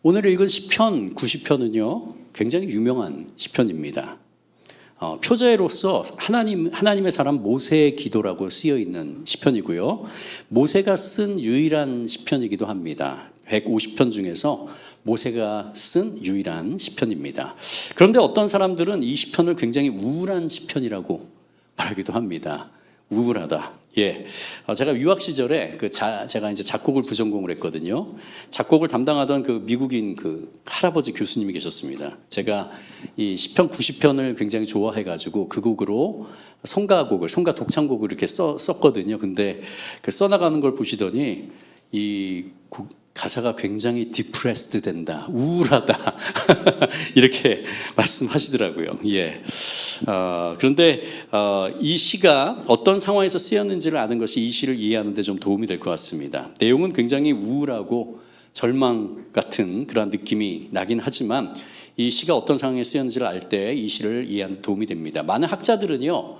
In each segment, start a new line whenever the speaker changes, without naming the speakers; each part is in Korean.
오늘 읽은 시편 90편은요 굉장히 유명한 시편입니다. 표제로서 하나님의 사람 모세의 기도라고 쓰여 있는 시편이고요. 모세가 쓴 유일한 시편이기도 합니다. 150편 중에서 모세가 쓴 유일한 시편입니다. 그런데 어떤 사람들은 이 시편을 굉장히 우울한 시편이라고 말하기도 합니다. 우울하다. 예, 제가 유학 시절에 제가 이제 작곡을 부전공을 했거든요. 작곡을 담당하던 그 미국인 그 할아버지 교수님이 계셨습니다. 제가 이 시편 90편을 굉장히 좋아해가지고 그 곡으로 성가 독창곡을 이렇게 썼거든요. 근데 그 써나가는 걸 보시더니 이 가사가 굉장히 디프레스드 된다, 우울하다 이렇게 말씀하시더라고요. 예. 그런데 이 시가 어떤 상황에서 쓰였는지를 아는 것이 이 시를 이해하는 데 좀 도움이 될 것 같습니다. 내용은 굉장히 우울하고 절망 같은 그런 느낌이 나긴 하지만 이 시가 어떤 상황에 쓰였는지를 알 때 이 시를 이해하는 데 도움이 됩니다. 많은 학자들은요,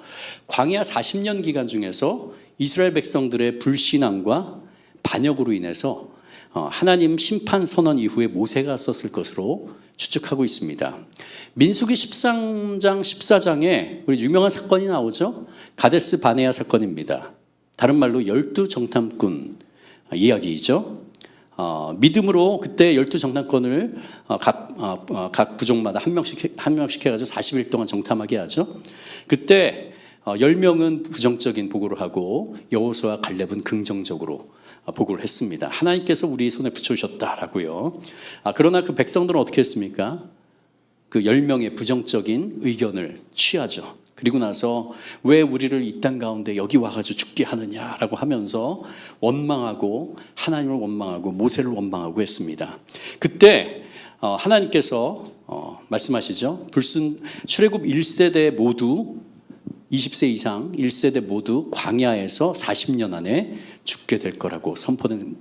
광야 40년 기간 중에서 이스라엘 백성들의 불신앙과 반역으로 인해서 하나님 심판 선언 이후에 모세가 썼을 것으로 추측하고 있습니다. 민수기 13장 14장에 우리 유명한 사건이 나오죠. 가데스 바네아 사건입니다. 다른 말로 12정탐꾼 이야기이죠. 믿음으로 그때 12정탐꾼을 각 부족마다 한 명씩 해가지고 40일 동안 정탐하게 하죠. 그때 10명은 부정적인 보고를 하고 여호수아와 갈렙은 긍정적으로 보고를 했습니다. 하나님께서 우리 손에 붙여주셨다라고요. 그러나 그 백성들은 어떻게 했습니까? 그 10명의 부정적인 의견을 취하죠. 그리고 나서 왜 우리를 이 땅 가운데 여기 와가지고 죽게 하느냐라고 하면서 원망하고 하나님을 원망하고 모세를 원망하고 했습니다. 그때 하나님께서 말씀하시죠. 출애굽 1세대 모두 20세 이상 1세대 모두 광야에서 40년 안에 죽게 될 거라고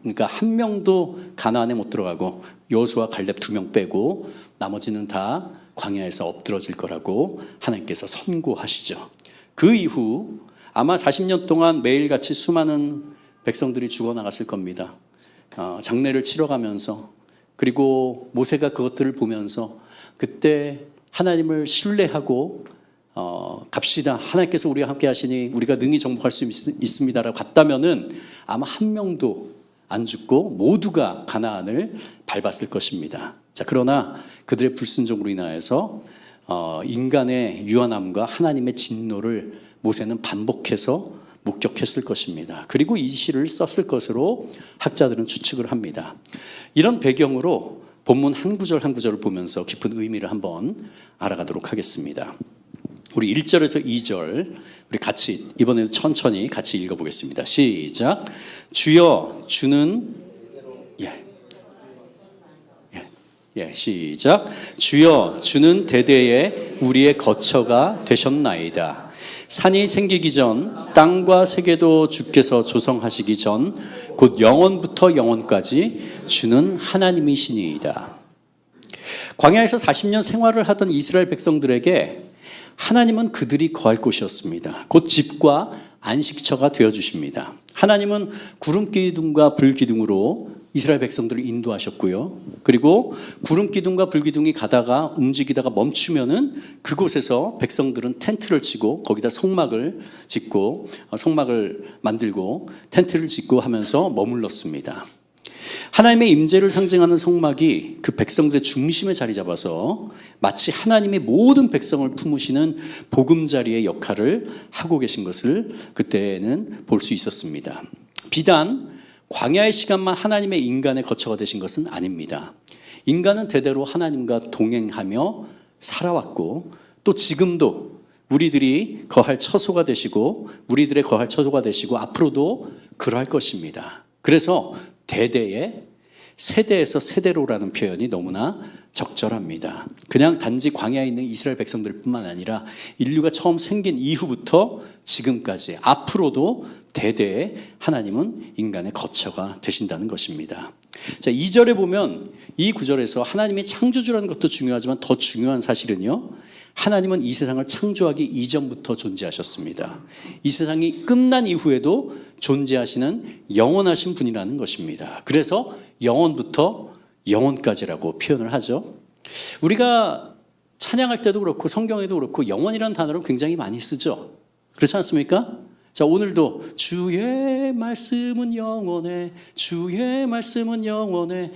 그러니까 한 명도 가나안에 못 들어가고 여호수아 갈렙 2명 빼고 나머지는 다 광야에서 엎드러질 거라고 하나님께서 선고하시죠. 그 이후 아마 40년 동안 매일같이 수많은 백성들이 죽어나갔을 겁니다. 장례를 치러가면서, 그리고 모세가 그것들을 보면서 그때 하나님을 신뢰하고 갑시다, 하나님께서 우리와 함께 하시니 우리가 능히 정복할 수 있습니다라고 갔다면은 아마 한 명도 안 죽고 모두가 가나안을 밟았을 것입니다. 자, 그러나 그들의 불순종으로 인하여서 인간의 유한함과 하나님의 진노를 모세는 반복해서 목격했을 것입니다. 그리고 이 시를 썼을 것으로 학자들은 추측을 합니다. 이런 배경으로 본문 한 구절 한 구절을 보면서 깊은 의미를 한번 알아가도록 하겠습니다. 우리 1절에서 2절 우리 같이 이번에도 천천히 같이 읽어보겠습니다. 시작. 주여 주는 시작. 주여 주는 대대에 우리의 거처가 되셨나이다. 산이 생기기 전 땅과 세계도 주께서 조성하시기 전 곧 영원부터 영원까지 주는 하나님이시니이다. 광야에서 40년 생활을 하던 이스라엘 백성들에게 하나님은 그들이 거할 곳이었습니다. 곧 집과 안식처가 되어주십니다. 하나님은 구름기둥과 불기둥으로 이스라엘 백성들을 인도하셨고요. 그리고 구름기둥과 불기둥이 가다가 움직이다가 멈추면은 그곳에서 백성들은 텐트를 치고 거기다 성막을 만들고 텐트를 짓고 하면서 머물렀습니다. 하나님의 임재를 상징하는 성막이 그 백성들의 중심에 자리 잡아서 마치 하나님의 모든 백성을 품으시는 보금자리의 역할을 하고 계신 것을 그때는 볼 수 있었습니다. 비단 광야의 시간만 하나님의 인간의 거처가 되신 것은 아닙니다. 인간은 대대로 하나님과 동행하며 살아왔고 또 지금도 우리들의 거할 처소가 되시고 앞으로도 그러할 것입니다. 그래서 대대에 세대에서 세대로라는 표현이 너무나 적절합니다. 그냥 단지 광야에 있는 이스라엘 백성들뿐만 아니라 인류가 처음 생긴 이후부터 지금까지 앞으로도 대대에 하나님은 인간의 거처가 되신다는 것입니다. 자, 2절에 보면 이 구절에서 하나님이 창조주라는 것도 중요하지만 더 중요한 사실은요, 하나님은 이 세상을 창조하기 이전부터 존재하셨습니다. 이 세상이 끝난 이후에도 존재하시는 영원하신 분이라는 것입니다. 그래서 영원부터 영원까지라고 표현을 하죠. 우리가 찬양할 때도 그렇고 성경에도 그렇고 영원이라는 단어를 굉장히 많이 쓰죠. 그렇지 않습니까? 자, 오늘도 주의 말씀은 영원해, 주의 말씀은 영원해.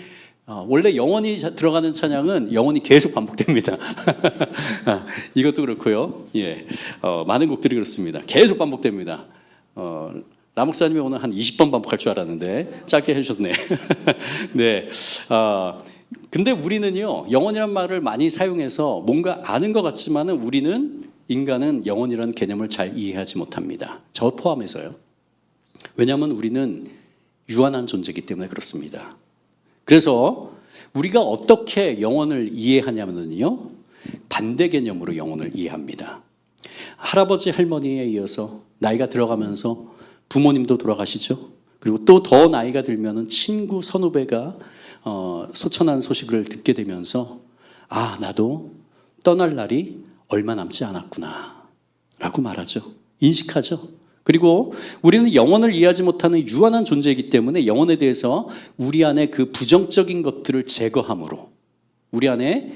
원래 영원히 들어가는 찬양은 영원히 계속 반복됩니다. 이것도 그렇고요. 예, 많은 곡들이 그렇습니다. 계속 반복됩니다. 라 목사님이 오늘 한 20번 반복할 줄 알았는데 짧게 해주셨네. 네. 근데 우리는요, 영원이란 말을 많이 사용해서 뭔가 아는 것 같지만은 우리는 인간은 영원이라는 개념을 잘 이해하지 못합니다. 저 포함해서요. 왜냐하면 우리는 유한한 존재이기 때문에 그렇습니다. 그래서 우리가 어떻게 영혼을 이해하냐면요, 반대 개념으로 영혼을 이해합니다. 할아버지 할머니에 이어서 나이가 들어가면서 부모님도 돌아가시죠. 그리고 또 더 나이가 들면은 친구 선후배가 소천한 소식을 듣게 되면서 나도 떠날 날이 얼마 남지 않았구나 라고 말하죠. 인식하죠. 그리고 우리는 영혼을 이해하지 못하는 유한한 존재이기 때문에 영혼에 대해서 우리 안에 그 부정적인 것들을 제거함으로 우리 안에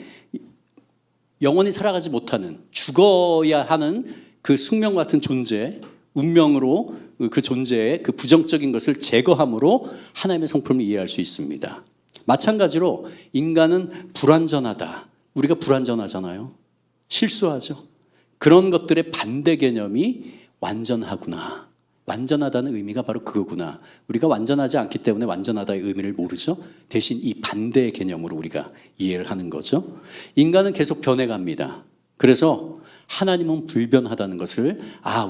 영원히 살아가지 못하는 죽어야 하는 그 숙명 같은 존재, 운명으로 그 존재의 그 부정적인 것을 제거함으로 하나님의 성품을 이해할 수 있습니다. 마찬가지로 인간은 불완전하다. 우리가 불완전하잖아요. 실수하죠. 그런 것들의 반대 개념이 완전하구나. 완전하다는 의미가 바로 그거구나. 우리가 완전하지 않기 때문에 완전하다의 의미를 모르죠. 대신 이 반대의 개념으로 우리가 이해를 하는 거죠. 인간은 계속 변해갑니다. 그래서 하나님은 불변하다는 것을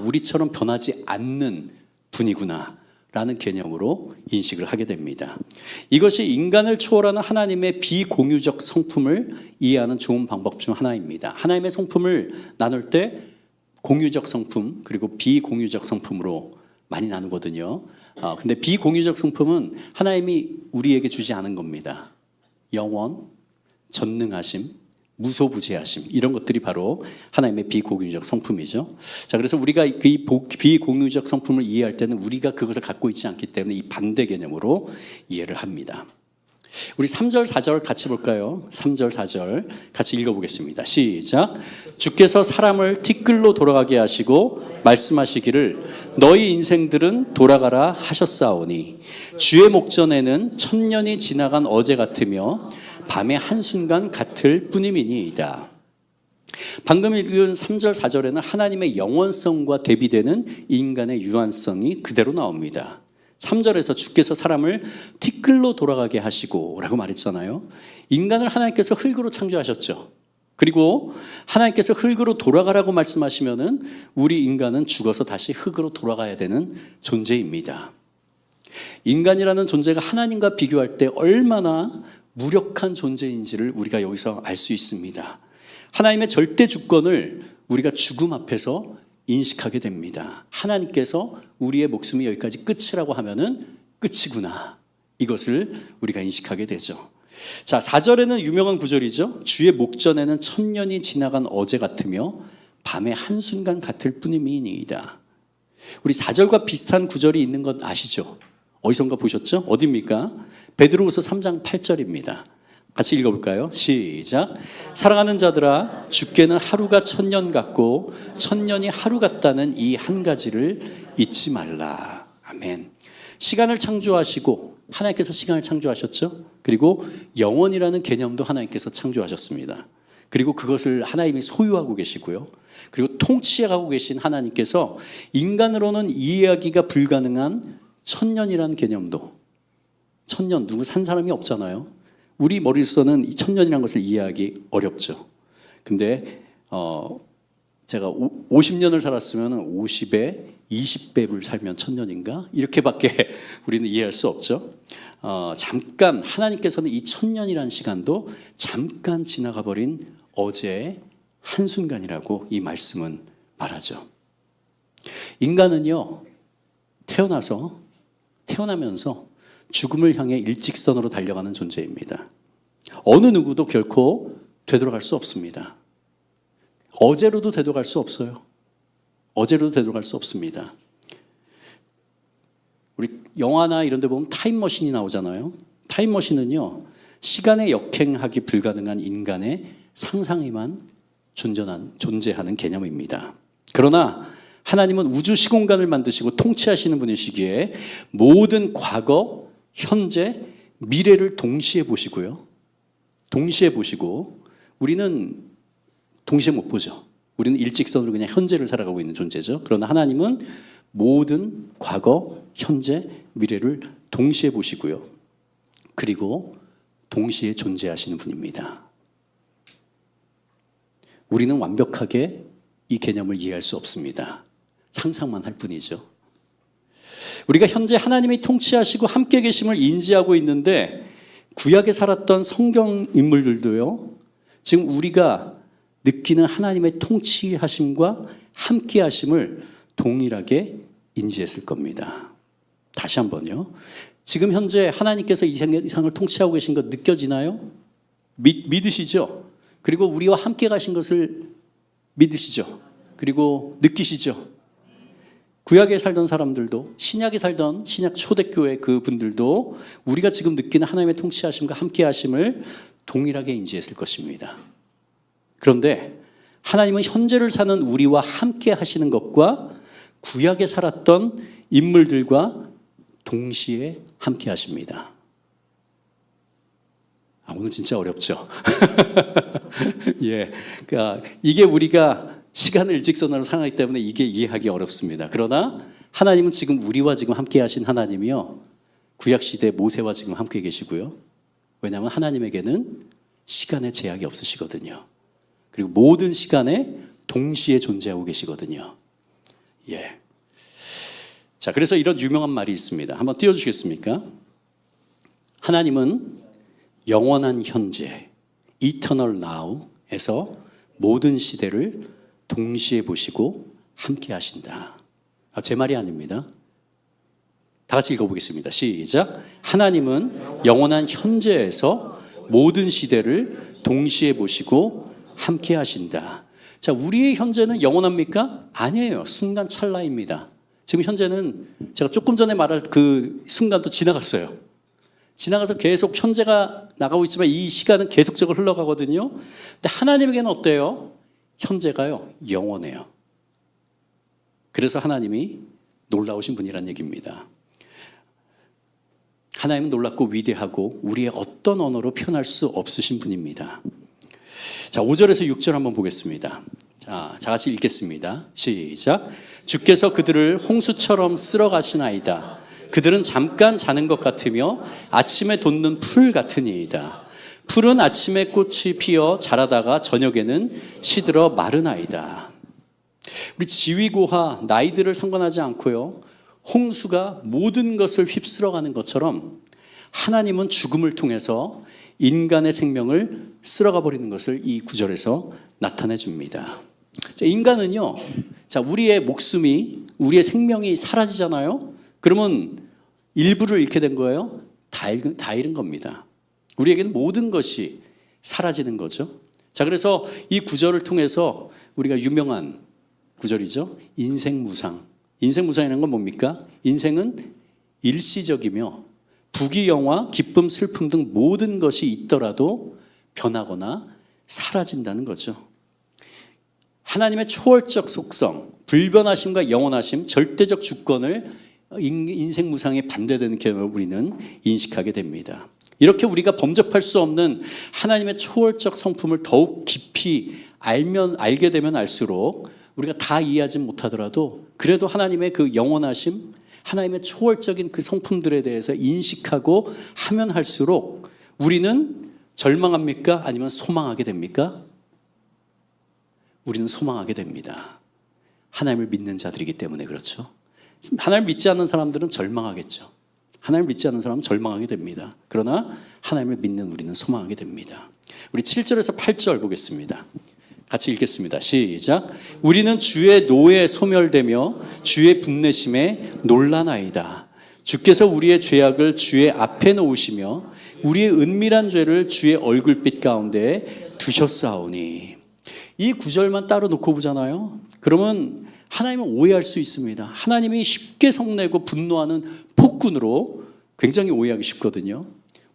우리처럼 변하지 않는 분이구나 라는 개념으로 인식을 하게 됩니다. 이것이 인간을 초월하는 하나님의 비공유적 성품을 이해하는 좋은 방법 중 하나입니다. 하나님의 성품을 나눌 때 공유적 성품 그리고 비공유적 성품으로 많이 나누거든요. 근데 비공유적 성품은 하나님이 우리에게 주지 않은 겁니다. 영원, 전능하심, 무소부재하심, 이런 것들이 바로 하나님의 비공유적 성품이죠. 자, 그래서 우리가 그 비공유적 성품을 이해할 때는 우리가 그것을 갖고 있지 않기 때문에 이 반대 개념으로 이해를 합니다. 우리 3절 4절 같이 볼까요? 3절 4절 같이 읽어보겠습니다. 시작. 주께서 사람을 티끌로 돌아가게 하시고 말씀하시기를 너희 인생들은 돌아가라 하셨사오니 주의 목전에는 천년이 지나간 어제 같으며 밤의 한순간 같을 뿐임이니이다. 방금 읽은 3절 4절에는 하나님의 영원성과 대비되는 인간의 유한성이 그대로 나옵니다. 3절에서 주께서 사람을 티끌로 돌아가게 하시고 라고 말했잖아요. 인간을 하나님께서 흙으로 창조하셨죠. 그리고 하나님께서 흙으로 돌아가라고 말씀하시면은 우리 인간은 죽어서 다시 흙으로 돌아가야 되는 존재입니다. 인간이라는 존재가 하나님과 비교할 때 얼마나 무력한 존재인지를 우리가 여기서 알 수 있습니다. 하나님의 절대 주권을 우리가 죽음 앞에서 인식하게 됩니다. 하나님께서 우리의 목숨이 여기까지 끝이라고 하면은 끝이구나. 이것을 우리가 인식하게 되죠. 자, 4절에는 유명한 구절이죠. 주의 목전에는 천년이 지나간 어제 같으며 밤의 한순간 같을 뿐임이니이다. 우리 4절과 비슷한 구절이 있는 것 아시죠? 어디선가 보셨죠? 어디입니까? 베드로후서 3장 8절입니다. 같이 읽어볼까요? 시작. 사랑하는 자들아, 주께는 하루가 천년 같고 천년이 하루 같다는 이 한 가지를 잊지 말라. 아멘. 시간을 창조하시고 하나님께서 시간을 창조하셨죠. 그리고 영원이라는 개념도 하나님께서 창조하셨습니다. 그리고 그것을 하나님이 소유하고 계시고요. 그리고 통치해가고 계신 하나님께서 인간으로는 이해하기가 불가능한 천년이라는 개념도, 천년, 누구 산 사람이 없잖아요. 우리 머릿속에는 이 천년이라는 것을 이해하기 어렵죠. 근데 제가 50년을 살았으면 50에 20배를 살면 천년인가? 이렇게밖에 우리는 이해할 수 없죠. 잠깐 하나님께서는 이 천년이라는 시간도 잠깐 지나가 버린 어제의 한순간이라고 이 말씀은 말하죠. 인간은요, 태어나면서 죽음을 향해 일직선으로 달려가는 존재입니다. 어느 누구도 결코 되돌아갈 수 없습니다. 어제로도 되돌아갈 수 없어요. 어제로도 되돌아갈 수 없습니다. 우리 영화나 이런 데 보면 타임머신이 나오잖아요. 타임머신은요, 시간에 역행하기 불가능한 인간의 상상에만 존재하는 개념입니다. 그러나 하나님은 우주 시공간을 만드시고 통치하시는 분이시기에 모든 과거, 현재, 미래를 동시에 보시고요. 동시에 보시고 우리는 동시에 못 보죠. 우리는 일직선으로 그냥 현재를 살아가고 있는 존재죠. 그러나 하나님은 모든 과거, 현재, 미래를 동시에 보시고요. 그리고 동시에 존재하시는 분입니다. 우리는 완벽하게 이 개념을 이해할 수 없습니다. 상상만 할 뿐이죠. 우리가 현재 하나님이 통치하시고 함께 계심을 인지하고 있는데 구약에 살았던 성경 인물들도요. 지금 우리가 느끼는 하나님의 통치하심과 함께 하심을 동일하게 인지했을 겁니다. 다시 한번요. 지금 현재 하나님께서 이 세상을 통치하고 계신 것 느껴지나요? 믿으시죠? 그리고 우리와 함께 가신 것을 믿으시죠? 그리고 느끼시죠? 구약에 살던 사람들도 신약에 살던 신약 초대교회 그 분들도 우리가 지금 느끼는 하나님의 통치하심과 함께 하심을 동일하게 인지했을 것입니다. 그런데 하나님은 현재를 사는 우리와 함께 하시는 것과 구약에 살았던 인물들과 동시에 함께 하십니다. 오늘 진짜 어렵죠? 예, 그러니까 이게 우리가 시간을 일직선으로 살아가기 때문에 이게 이해하기 어렵습니다. 그러나 하나님은 지금 우리와 지금 함께 하신 하나님이요. 구약시대 모세와 지금 함께 계시고요. 왜냐하면 하나님에게는 시간의 제약이 없으시거든요. 그리고 모든 시간에 동시에 존재하고 계시거든요. 예. 자, 그래서 이런 유명한 말이 있습니다. 한번 띄워주시겠습니까? 하나님은 영원한 현재, Eternal Now에서 모든 시대를 동시에 보시고 함께 하신다. 제 말이 아닙니다. 다 같이 읽어보겠습니다. 시작. 하나님은 영원한 현재에서 모든 시대를 동시에 보시고 함께 하신다. 자, 우리의 현재는 영원합니까? 아니에요. 순간 찰나입니다. 지금 현재는 제가 조금 전에 말할 그 순간도 지나갔어요. 지나가서 계속 현재가 나가고 있지만 이 시간은 계속적으로 흘러가거든요. 근데 하나님에게는 어때요? 현재가요, 영원해요. 그래서 하나님이 놀라우신 분이란 얘기입니다. 하나님은 놀랍고 위대하고 우리의 어떤 언어로 표현할 수 없으신 분입니다. 자, 5절에서 6절 한번 보겠습니다. 자, 같이 읽겠습니다. 시작. 주께서 그들을 홍수처럼 쓸어 가시나이다. 그들은 잠깐 자는 것 같으며 아침에 돋는 풀 같으니이다. 풀은 아침에 꽃이 피어 자라다가 저녁에는 시들어 마르나이다. 우리 지위고하 나이들을 상관하지 않고요. 홍수가 모든 것을 휩쓸어가는 것처럼 하나님은 죽음을 통해서 인간의 생명을 쓸어가 버리는 것을 이 구절에서 나타내 줍니다. 자, 인간은요, 자, 우리의 목숨이, 우리의 생명이 사라지잖아요. 그러면 일부를 잃게 된 거예요? 다 잃은 겁니다. 우리에게는 모든 것이 사라지는 거죠. 자, 그래서 이 구절을 통해서 우리가 유명한 구절이죠. 인생무상. 인생무상이라는 건 뭡니까? 인생은 일시적이며 부귀영화, 기쁨, 슬픔 등 모든 것이 있더라도 변하거나 사라진다는 거죠. 하나님의 초월적 속성, 불변하심과 영원하심, 절대적 주권을 인생무상에 반대되는 개념을 우리는 인식하게 됩니다. 이렇게 우리가 범접할 수 없는 하나님의 초월적 성품을 더욱 깊이 알게 되면 알수록 우리가 다 이해하지 못하더라도 그래도 하나님의 그 영원하심, 하나님의 초월적인 그 성품들에 대해서 인식하고 하면 할수록 우리는 절망합니까? 아니면 소망하게 됩니까? 우리는 소망하게 됩니다. 하나님을 믿는 자들이기 때문에 그렇죠. 하나님을 믿지 않는 사람들은 절망하겠죠. 하나님을 믿지 않는 사람은 절망하게 됩니다. 그러나 하나님을 믿는 우리는 소망하게 됩니다. 우리 7절에서 8절 보겠습니다. 같이 읽겠습니다. 시작. 우리는 주의 노에 소멸되며 주의 분내심에 놀라나이다. 주께서 우리의 죄악을 주의 앞에 놓으시며 우리의 은밀한 죄를 주의 얼굴빛 가운데 두셨사오니. 이 구절만 따로 놓고 보잖아요. 그러면 하나님은 오해할 수 있습니다. 하나님이 쉽게 성내고 분노하는 폭군으로 굉장히 오해하기 쉽거든요.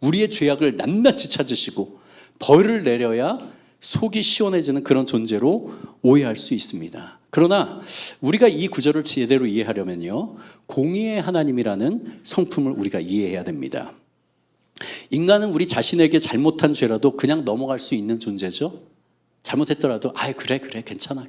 우리의 죄악을 낱낱이 찾으시고 벌을 내려야 속이 시원해지는 그런 존재로 오해할 수 있습니다. 그러나 우리가 이 구절을 제대로 이해하려면요, 공의의 하나님이라는 성품을 우리가 이해해야 됩니다. 인간은 우리 자신에게 잘못한 죄라도 그냥 넘어갈 수 있는 존재죠. 잘못했더라도 그래 괜찮아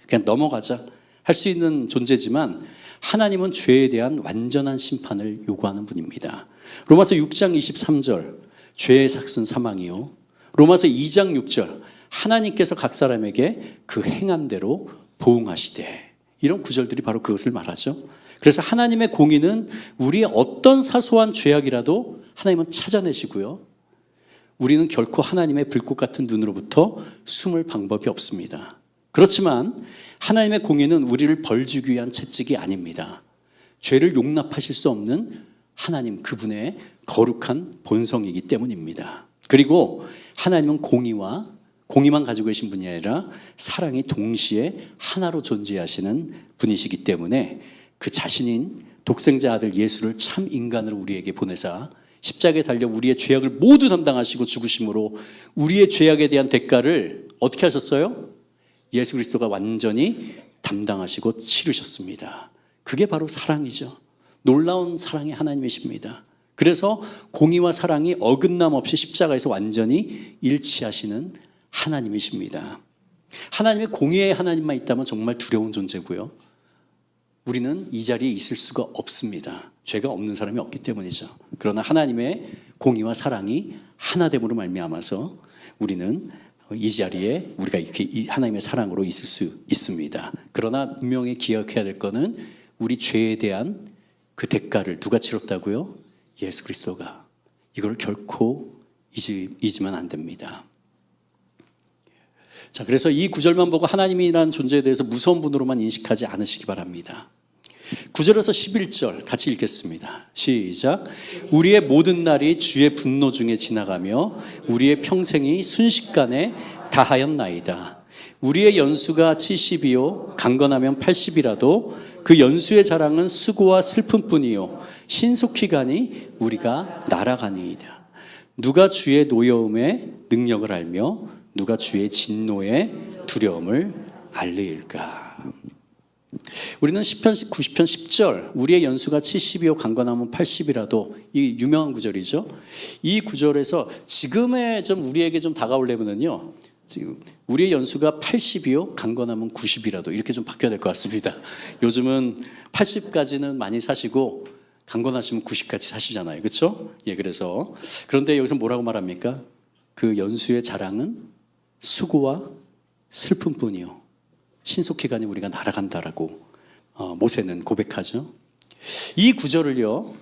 그냥 넘어가자 할 수 있는 존재지만, 하나님은 죄에 대한 완전한 심판을 요구하는 분입니다. 로마서 6장 23절 죄의 삭은 사망이요, 로마서 2장 6절 하나님께서 각 사람에게 그 행한 대로 보응하시되, 이런 구절들이 바로 그것을 말하죠. 그래서 하나님의 공의는 우리의 어떤 사소한 죄악이라도 하나님은 찾아내시고요, 우리는 결코 하나님의 불꽃 같은 눈으로부터 숨을 방법이 없습니다. 그렇지만 하나님의 공의는 우리를 벌주기 위한 채찍이 아닙니다. 죄를 용납하실 수 없는 하나님 그분의 거룩한 본성이기 때문입니다. 그리고 하나님은 공의만 가지고 계신 분이 아니라 사랑이 동시에 하나로 존재하시는 분이시기 때문에 그 자신인 독생자 아들 예수를 참 인간으로 우리에게 보내사 십자가에 달려 우리의 죄악을 모두 담당하시고 죽으심으로 우리의 죄악에 대한 대가를 어떻게 하셨어요? 예수 그리스도가 완전히 담당하시고 치르셨습니다. 그게 바로 사랑이죠. 놀라운 사랑의 하나님이십니다. 그래서 공의와 사랑이 어긋남 없이 십자가에서 완전히 일치하시는 하나님이십니다. 하나님의 공의의 하나님만 있다면 정말 두려운 존재고요, 우리는 이 자리에 있을 수가 없습니다. 죄가 없는 사람이 없기 때문이죠. 그러나 하나님의 공의와 사랑이 하나됨으로 말미암아서 우리는 이 자리에 우리가 이렇게 하나님의 사랑으로 있을 수 있습니다. 그러나 분명히 기억해야 될 것은 우리 죄에 대한 그 대가를 누가 치렀다고요? 예수 그리스도가. 이걸 결코 잊으면 안 됩니다. 자, 그래서 이 구절만 보고 하나님이라는 존재에 대해서 무서운 분으로만 인식하지 않으시기 바랍니다. 9절에서 11절 같이 읽겠습니다. 시작. 우리의 모든 날이 주의 분노 중에 지나가며 우리의 평생이 순식간에 다하였나이다. 우리의 연수가 70이요 강건하면 80이라도 그 연수의 자랑은 수고와 슬픔뿐이요 신속히 가니 우리가 날아가니이다. 누가 주의 노여움의 능력을 알며 누가 주의 진노의 두려움을 알리일까? 우리는 시편 90편 10절 우리의 연수가 70이요 강건하면 80이라도, 이 유명한 구절이죠. 이 구절에서 지금의 좀 우리에게 좀 다가오려면요, 지금 우리의 연수가 80이요 강건하면 90이라도 이렇게 좀 바뀌어야 될 것 같습니다. 요즘은 80까지는 많이 사시고 강건하시면 90까지 사시잖아요, 그렇죠? 예, 그래서 그런데 여기서 뭐라고 말합니까? 그 연수의 자랑은 수고와 슬픔뿐이요 신속히 가니 우리가 날아간다라고 모세는 고백하죠. 이 구절을요,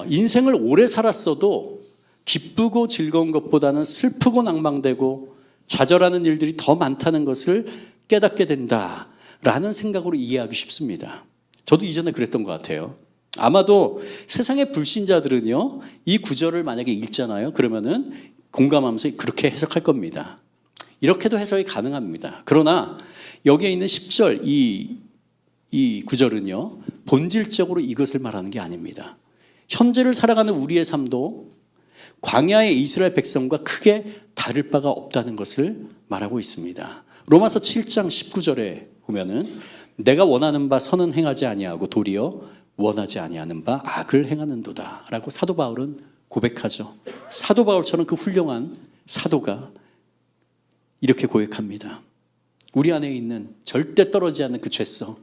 인생을 오래 살았어도 기쁘고 즐거운 것보다는 슬프고 낭망되고 좌절하는 일들이 더 많다는 것을 깨닫게 된다라는 생각으로 이해하기 쉽습니다. 저도 이전에 그랬던 것 같아요. 아마도 세상의 불신자들은요, 이 구절을 만약에 읽잖아요, 그러면은 공감하면서 그렇게 해석할 겁니다. 이렇게도 해석이 가능합니다. 그러나 여기에 있는 10절 이 구절은요, 본질적으로 이것을 말하는 게 아닙니다. 현재를 살아가는 우리의 삶도 광야의 이스라엘 백성과 크게 다를 바가 없다는 것을 말하고 있습니다. 로마서 7장 19절에 보면은 내가 원하는 바 선은 행하지 아니하고 도리어 원하지 아니하는 바 악을 행하는도다 라고 사도 바울은 고백하죠. 사도 바울처럼 그 훌륭한 사도가 이렇게 고백합니다. 우리 안에 있는 절대 떨어지지 않는 그 죄성,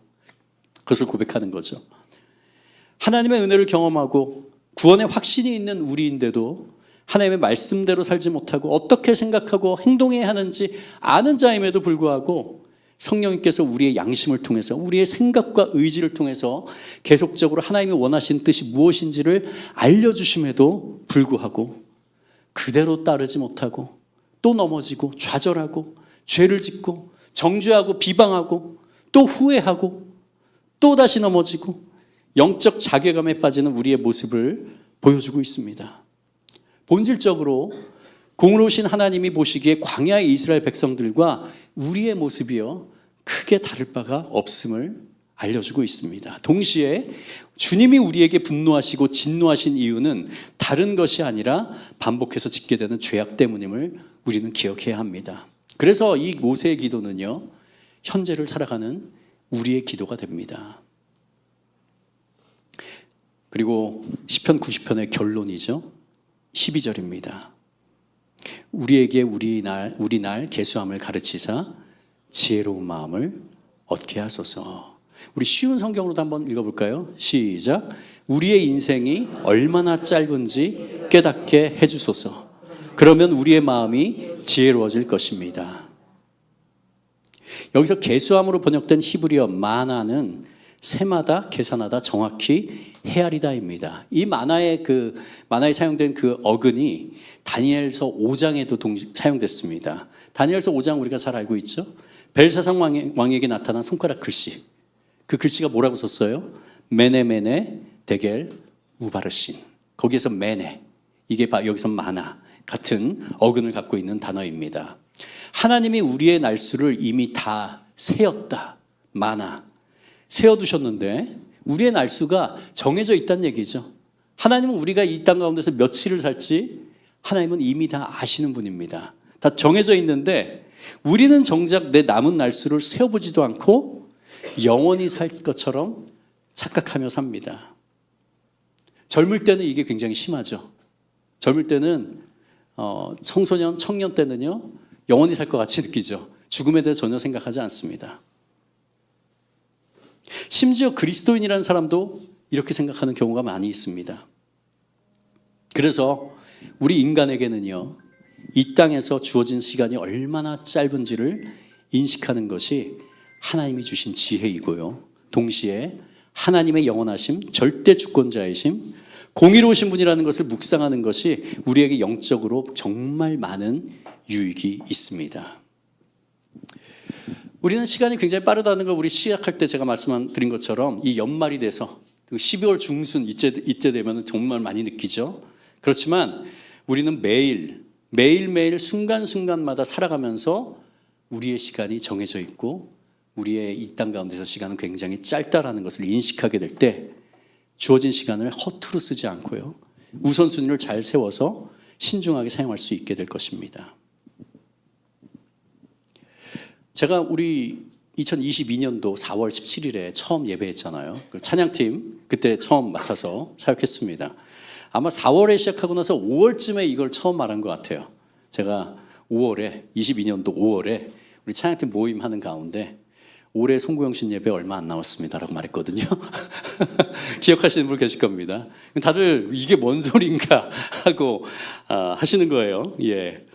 그것을 고백하는 거죠. 하나님의 은혜를 경험하고 구원의 확신이 있는 우리인데도 하나님의 말씀대로 살지 못하고 어떻게 생각하고 행동해야 하는지 아는 자임에도 불구하고 성령님께서 우리의 양심을 통해서 우리의 생각과 의지를 통해서 계속적으로 하나님이 원하시는 뜻이 무엇인지를 알려주심에도 불구하고 그대로 따르지 못하고 또 넘어지고 좌절하고 죄를 짓고 정죄하고 비방하고 또 후회하고 또 다시 넘어지고 영적 자괴감에 빠지는 우리의 모습을 보여주고 있습니다. 본질적으로 공의로우신 하나님이 보시기에 광야의 이스라엘 백성들과 우리의 모습이요 크게 다를 바가 없음을 알려주고 있습니다. 동시에 주님이 우리에게 분노하시고 진노하신 이유는 다른 것이 아니라 반복해서 짓게 되는 죄악 때문임을 우리는 기억해야 합니다. 그래서 이 모세의 기도는요, 현재를 살아가는 우리의 기도가 됩니다. 그리고 시편 90편의 결론이죠. 12절입니다. 우리에게 우리 날 계수함을 가르치사 지혜로운 마음을 얻게 하소서. 우리 쉬운 성경으로도 한번 읽어볼까요? 시작. 우리의 인생이 얼마나 짧은지 깨닫게 해주소서. 그러면 우리의 마음이 지혜로워질 것입니다. 여기서 계수함으로 번역된 히브리어 마나는 세마다 계산하다 정확히 헤아리다입니다. 이 만화에 사용된 그 어근이 다니엘서 5장에도 사용됐습니다. 다니엘서 5장 우리가 잘 알고 있죠? 벨사상 왕에게 나타난 손가락 글씨. 그 글씨가 뭐라고 썼어요? 메네 데겔 우바르신. 거기에서 메네, 이게 여기서 마나 같은 어근을 갖고 있는 단어입니다. 하나님이 우리의 날수를 이미 다 세었다. 마나 세어두셨는데 우리의 날수가 정해져 있다는 얘기죠. 하나님은 우리가 이 땅 가운데서 며칠을 살지 하나님은 이미 다 아시는 분입니다. 다 정해져 있는데 우리는 정작 내 남은 날수를 세어보지도 않고 영원히 살 것처럼 착각하며 삽니다. 젊을 때는 이게 굉장히 심하죠. 젊을 때는 청소년, 청년 때는요, 영원히 살 것 같이 느끼죠. 죽음에 대해 전혀 생각하지 않습니다. 심지어 그리스도인이라는 사람도 이렇게 생각하는 경우가 많이 있습니다. 그래서 우리 인간에게는요, 이 땅에서 주어진 시간이 얼마나 짧은지를 인식하는 것이 하나님이 주신 지혜이고요, 동시에 하나님의 영원하심, 절대 주권자이심, 공의로우신 분이라는 것을 묵상하는 것이 우리에게 영적으로 정말 많은 유익이 있습니다. 우리는 시간이 굉장히 빠르다는 걸 우리 시작할 때 제가 말씀드린 것처럼 이 연말이 돼서 12월 중순 이때 되면 정말 많이 느끼죠. 그렇지만 우리는 매일매일 순간순간마다 살아가면서 우리의 시간이 정해져 있고 우리의 이 땅 가운데서 시간은 굉장히 짧다라는 것을 인식하게 될 때 주어진 시간을 허투루 쓰지 않고요, 우선순위를 잘 세워서 신중하게 사용할 수 있게 될 것입니다. 제가 우리 2022년도 4월 17일에 처음 예배했잖아요. 찬양팀 그때 처음 맡아서 사역했습니다. 아마 4월에 시작하고 나서 5월쯤에 이걸 처음 말한 것 같아요. 제가 22년도 5월에 우리 찬양팀 모임하는 가운데 올해 송구영신 예배 얼마 안 남았습니다라고 말했거든요. 기억하시는 분 계실 겁니다. 다들 이게 뭔 소린가 하고 하시는 거예요. 예.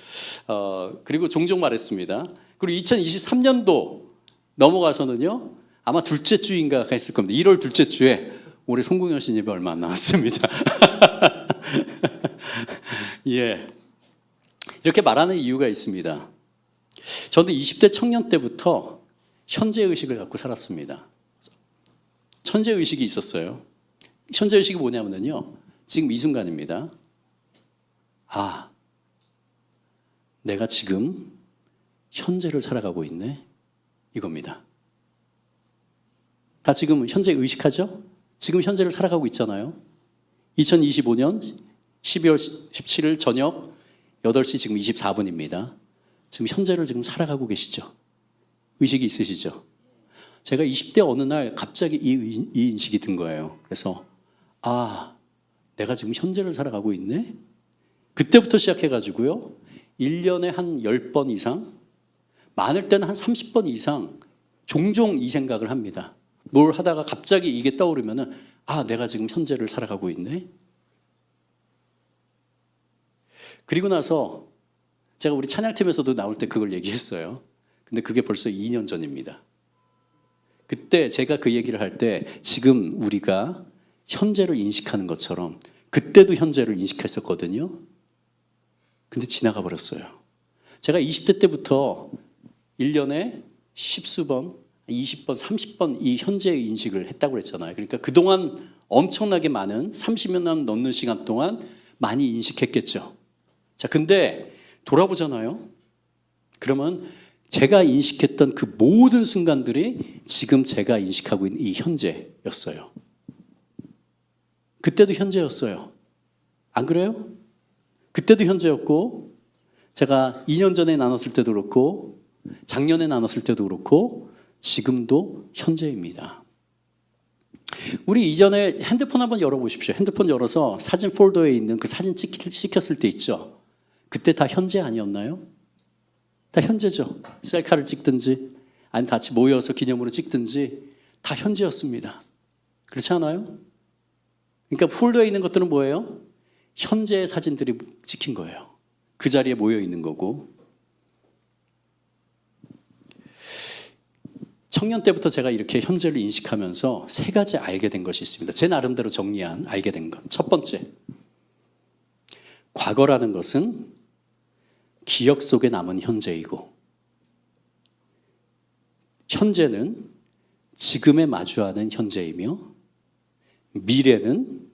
그리고 종종 말했습니다. 그리고 2023년도 넘어가서는요, 아마 둘째 주인가 했을 겁니다. 1월 둘째 주에 올해 송구영신 예배 얼마 안 남았습니다. 예. 이렇게 말하는 이유가 있습니다. 저는 20대 청년 때부터 현재의식을 갖고 살았습니다. 천재의식이 있었어요. 현재의식이 뭐냐면요, 지금 이 순간입니다. 아, 내가 지금 현재를 살아가고 있네, 이겁니다. 다 지금 현재 의식하죠? 지금 현재를 살아가고 있잖아요. 2025년 12월 17일 저녁 8시 지금 24분입니다. 지금 현재를 지금 살아가고 계시죠? 의식이 있으시죠? 제가 20대 어느 날 갑자기 이 인식이 든 거예요. 그래서 내가 지금 현재를 살아가고 있네? 그때부터 시작해가지고요, 1년에 한 10번 이상, 많을 때는 한 30번 이상 종종 이 생각을 합니다. 뭘 하다가 갑자기 이게 떠오르면은 내가 지금 현재를 살아가고 있네? 그리고 나서 제가 우리 찬양팀에서도 나올 때 그걸 얘기했어요. 근데 그게 벌써 2년 전입니다. 그때 제가 그 얘기를 할 때 지금 우리가 현재를 인식하는 것처럼 그때도 현재를 인식했었거든요. 근데 지나가 버렸어요. 제가 20대 때부터 1년에 10수번, 20번, 30번 이 현재의 인식을 했다고 그랬잖아요. 그러니까 그동안 엄청나게 많은 30년 넘는 시간 동안 많이 인식했겠죠. 자, 근데 돌아보잖아요. 그러면 제가 인식했던 그 모든 순간들이 지금 제가 인식하고 있는 이 현재였어요. 그때도 현재였어요. 안 그래요? 그때도 현재였고, 제가 2년 전에 나눴을 때도 그렇고, 작년에 나눴을 때도 그렇고, 지금도 현재입니다. 우리 이전에 핸드폰 한번 열어보십시오. 핸드폰 열어서 사진 폴더에 있는 그 사진 찍혔을 때 있죠. 그때 다 현재 아니었나요? 다 현재죠. 셀카를 찍든지 아니면 같이 모여서 기념으로 찍든지 다 현재였습니다. 그렇지 않아요? 그러니까 폴더에 있는 것들은 뭐예요? 현재의 사진들이 찍힌 거예요. 그 자리에 모여 있는 거고. 청년 때부터 제가 이렇게 현재를 인식하면서 세 가지 알게 된 것이 있습니다. 제 나름대로 정리한 알게 된 것. 첫 번째, 과거라는 것은 기억 속에 남은 현재이고, 현재는 지금에 마주하는 현재이며, 미래는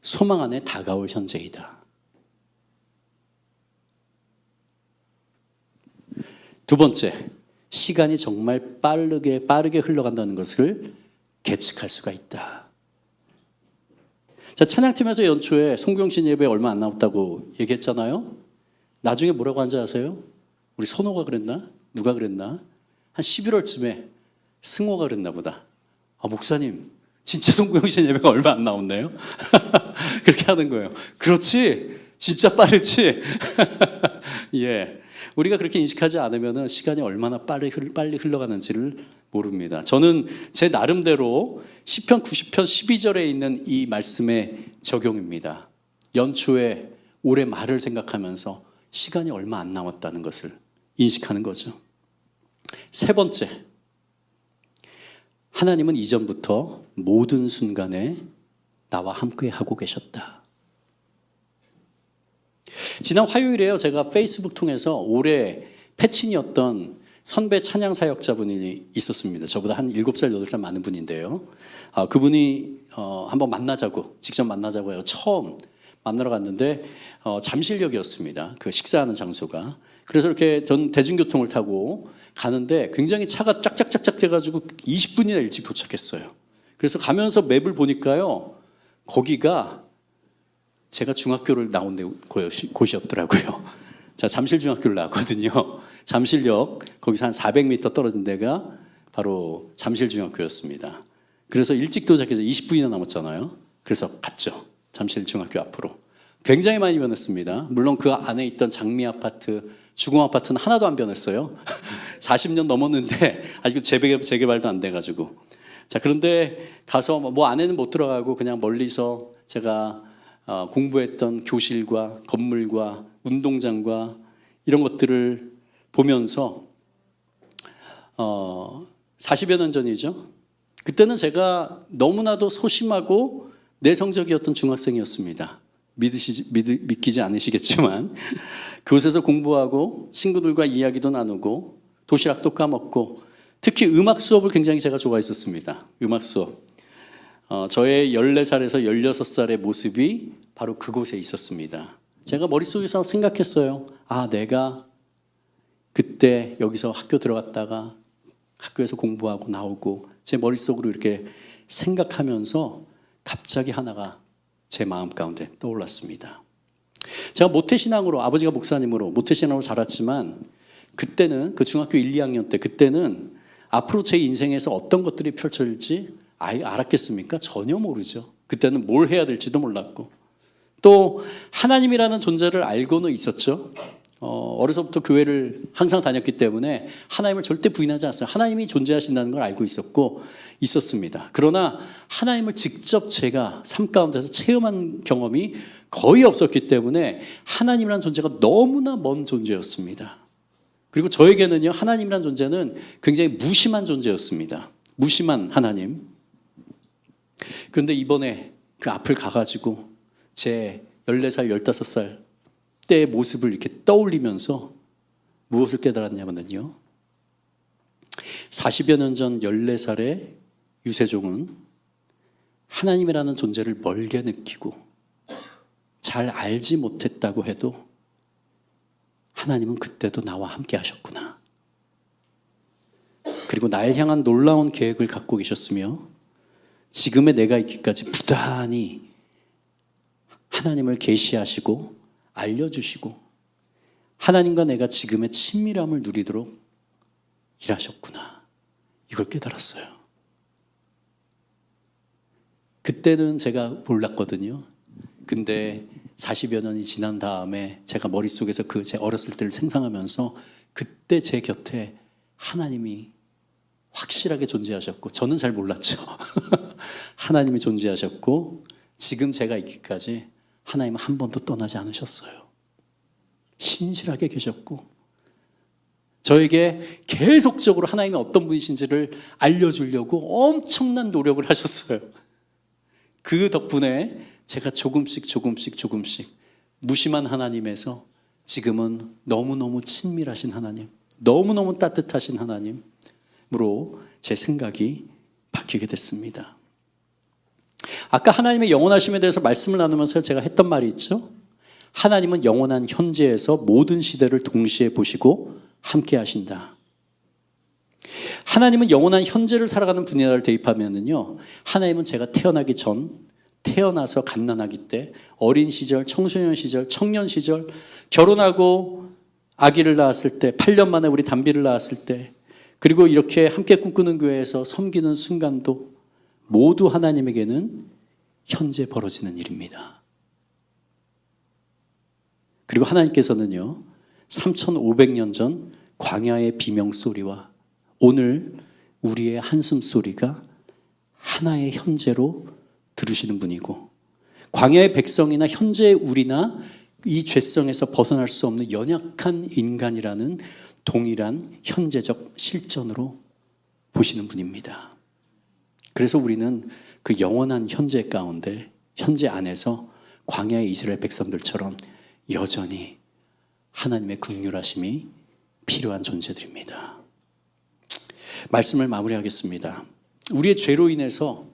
소망 안에 다가올 현재이다. 두 번째, 시간이 정말 빠르게 흘러간다는 것을 계측할 수가 있다. 자, 찬양팀에서 연초에 송경신 예배 얼마 안 남았다고 얘기했잖아요. 나중에 뭐라고 한지 아세요? 우리 선호가 그랬나? 누가 그랬나? 한 11월쯤에 승호가 그랬나 보다. 아, 목사님, 진짜 송경신 예배가 얼마 안 남았네요. 그렇게 하는 거예요. 그렇지? 진짜 빠르지? 예. 우리가 그렇게 인식하지 않으면 시간이 얼마나 빨리 흘러가는지를 모릅니다. 저는 제 나름대로 시편 90편 12절에 있는 이 말씀의 적용입니다. 연초에 올해 말을 생각하면서 시간이 얼마 안 남았다는 것을 인식하는 거죠. 세 번째, 하나님은 이전부터 모든 순간에 나와 함께 하고 계셨다. 지난 화요일에요, 제가 페이스북 통해서 올해 패친이었던 선배 찬양 사역자분이 있었습니다. 저보다 한 7살, 8살 많은 분인데요. 그분이 한번 만나자고, 직접 만나자고 해요. 처음 만나러 갔는데 잠실역이었습니다. 그 식사하는 장소가. 그래서 이렇게 전 대중교통을 타고 가는데 굉장히 차가 쫙쫙쫙쫙 돼가지고 20분이나 일찍 도착했어요. 그래서 가면서 맵을 보니까요, 거기가 제가 중학교를 나온 곳이었더라고요. 자, 잠실중학교를 나왔거든요. 잠실역, 거기서 한 400m 떨어진 데가 바로 잠실중학교였습니다. 그래서 일찍 도착해서 20분이나 남았잖아요. 그래서 갔죠. 잠실중학교 앞으로. 굉장히 많이 변했습니다. 물론 그 안에 있던 장미 아파트, 주공 아파트는 하나도 안 변했어요. 40년 넘었는데 아직도 재개발도 안 돼가지고. 자, 그런데 가서 뭐 안에는 못 들어가고 그냥 멀리서 제가 공부했던 교실과 건물과 운동장과 이런 것들을 보면서 40여 년 전이죠. 그때는 제가 너무나도 소심하고 내성적이었던 중학생이었습니다. 믿기지 않으시겠지만 그곳에서 공부하고 친구들과 이야기도 나누고 도시락도 까먹고 특히 음악 수업을 굉장히 제가 좋아했었습니다. 음악 수업. 저의 14살에서 16살의 모습이 바로 그곳에 있었습니다. 제가 머릿속에서 생각했어요. 아, 내가 그때 여기서 학교 들어갔다가 학교에서 공부하고 나오고 제 머릿속으로 이렇게 생각하면서 갑자기 하나가 제 마음 가운데 떠올랐습니다. 제가 모태신앙으로, 아버지가 목사님으로 모태신앙으로 자랐지만 그때는 그 중학교 1, 2학년 때 그때는 앞으로 제 인생에서 어떤 것들이 펼쳐질지 알았겠습니까? 전혀 모르죠. 그때는 뭘 해야 될지도 몰랐고 또 하나님이라는 존재를 알고는 있었죠. 어려서부터 교회를 항상 다녔기 때문에 하나님을 절대 부인하지 않았어요. 하나님이 존재하신다는 걸 알고 있었습니다. 그러나 하나님을 직접 제가 삶 가운데서 체험한 경험이 거의 없었기 때문에 하나님이라는 존재가 너무나 먼 존재였습니다. 그리고 저에게는요, 하나님이라는 존재는 굉장히 무심한 존재였습니다. 무심한 하나님. 그런데 이번에 그 앞을 가가지고 제 14살, 15살 때의 모습을 이렇게 떠올리면서 무엇을 깨달았냐면요. 40여 년 전 14살의 유세종은 하나님이라는 존재를 멀게 느끼고 잘 알지 못했다고 해도 하나님은 그때도 나와 함께 하셨구나. 그리고 날 향한 놀라운 계획을 갖고 계셨으며 지금의 내가 있기까지 부단히 하나님을 계시하시고 알려주시고 하나님과 내가 지금의 친밀함을 누리도록 일하셨구나. 이걸 깨달았어요. 그때는 제가 몰랐거든요. 근데 40여 년이 지난 다음에 제가 머릿속에서 그 제 어렸을 때를 생각하면서 그때 제 곁에 하나님이 확실하게 존재하셨고 저는 잘 몰랐죠. 하나님이 존재하셨고 지금 제가 있기까지 하나님은 한 번도 떠나지 않으셨어요. 신실하게 계셨고 저에게 계속적으로 하나님이 어떤 분이신지를 알려주려고 엄청난 노력을 하셨어요. 그 덕분에 제가 조금씩 무심한 하나님에서 지금은 너무너무 친밀하신 하나님, 너무너무 따뜻하신 하나님으로 제 생각이 바뀌게 됐습니다. 아까 하나님의 영원하심에 대해서 말씀을 나누면서 제가 했던 말이 있죠. 하나님은 영원한 현재에서 모든 시대를 동시에 보시고 함께 하신다. 하나님은 영원한 현재를 살아가는 분야를 대입하면요, 하나님은 제가 태어나기 전, 태어나서 갓난아기 때, 어린 시절, 청소년 시절, 청년 시절, 결혼하고 아기를 낳았을 때, 8년 만에 우리 담비를 낳았을 때, 그리고 이렇게 함께 꿈꾸는 교회에서 섬기는 순간도 모두 하나님에게는 현재 벌어지는 일입니다. 그리고 하나님께서는요, 3,500년 전 광야의 비명소리와 오늘 우리의 한숨소리가 하나의 현재로 들으시는 분이고, 광야의 백성이나 현재의 우리나 이 죄성에서 벗어날 수 없는 연약한 인간이라는 동일한 현재적 실존으로 보시는 분입니다. 그래서 우리는 그 영원한 현재 가운데, 현재 안에서 광야의 이스라엘 백성들처럼 여전히 하나님의 긍휼하심이 필요한 존재들입니다. 말씀을 마무리하겠습니다. 우리의 죄로 인해서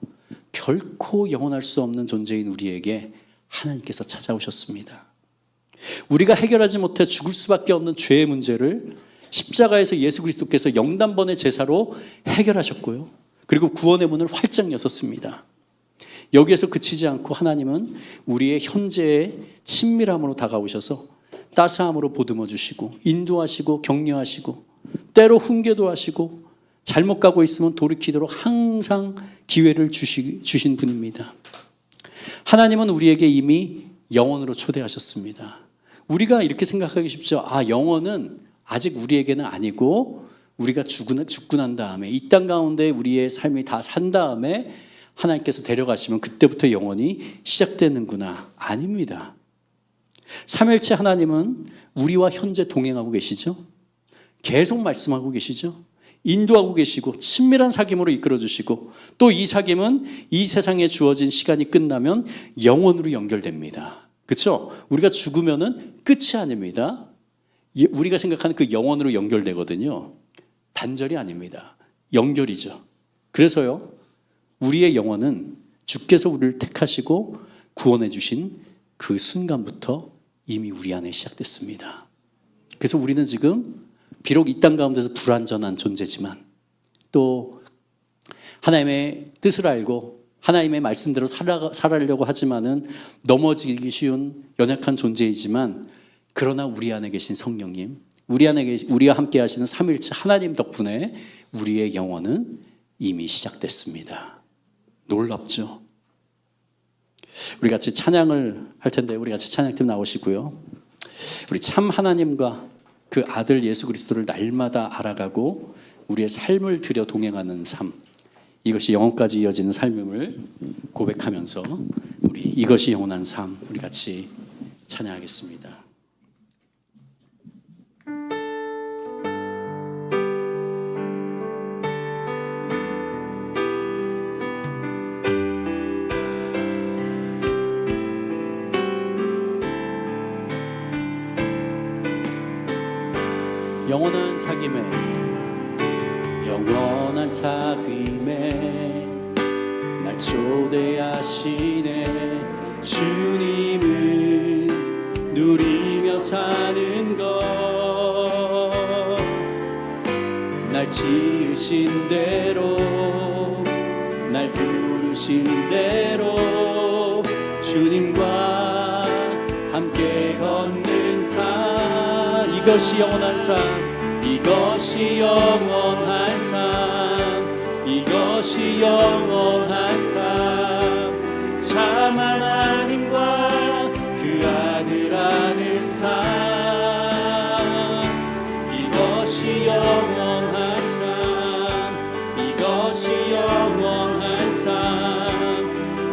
결코 영원할 수 없는 존재인 우리에게 하나님께서 찾아오셨습니다. 우리가 해결하지 못해 죽을 수밖에 없는 죄의 문제를 십자가에서 예수 그리스도께서 영단번의 제사로 해결하셨고요. 그리고 구원의 문을 활짝 여셨습니다. 여기에서 그치지 않고 하나님은 우리의 현재의 친밀함으로 다가오셔서 따스함으로 보듬어 주시고 인도하시고 격려하시고 때로 훈계도 하시고 잘못 가고 있으면 돌이키도록 항상 기회를 주신 분입니다. 하나님은 우리에게 이미 영원으로 초대하셨습니다. 우리가 이렇게 생각하기 쉽죠. 영원은 아직 우리에게는 아니고 우리가 죽고 난 다음에 이 땅 가운데 우리의 삶이 다 산 다음에 하나님께서 데려가시면 그때부터 영원이 시작되는구나. 아닙니다. 삼위일체 하나님은 우리와 현재 동행하고 계시죠. 계속 말씀하고 계시죠. 인도하고 계시고 친밀한 사귐으로 이끌어주시고 또 이 사귐은 이 세상에 주어진 시간이 끝나면 영원으로 연결됩니다. 그렇죠? 우리가 죽으면은 끝이 아닙니다. 우리가 생각하는 그 영원으로 연결되거든요. 단절이 아닙니다. 연결이죠. 그래서요, 우리의 영혼은 주께서 우리를 택하시고 구원해 주신 그 순간부터 이미 우리 안에 시작됐습니다. 그래서 우리는 지금 비록 이 땅 가운데서 불완전한 존재지만 또 하나님의 뜻을 알고 하나님의 말씀대로 살아가려고 하지만은 넘어지기 쉬운 연약한 존재이지만 그러나 우리 안에 계신 성령님, 우리와 함께 하시는 삼위일체 하나님 덕분에 우리의 영혼은 이미 시작됐습니다. 놀랍죠? 우리 같이 찬양을 할 텐데 우리 같이 찬양팀 나오시고요. 우리 참 하나님과 그 아들 예수 그리스도를 날마다 알아가고 우리의 삶을 들여 동행하는 삶, 이것이 영원까지 이어지는 삶임을 고백하면서 우리 이것이 영원한 삶, 우리 같이 찬양하겠습니다. 영원한 사귐에 날 초대하시네. 주님을 누리며 사는 것 날 날 지으신 대로 날 부르신 대로 주님과 함께 걷는 삶 이것이 영원한 삶 이것이 영원한 삶 이것이 영원한 삶 참 하나님과 그 아들 아는 삶 이것이 영원한 삶 이것이 영원한 삶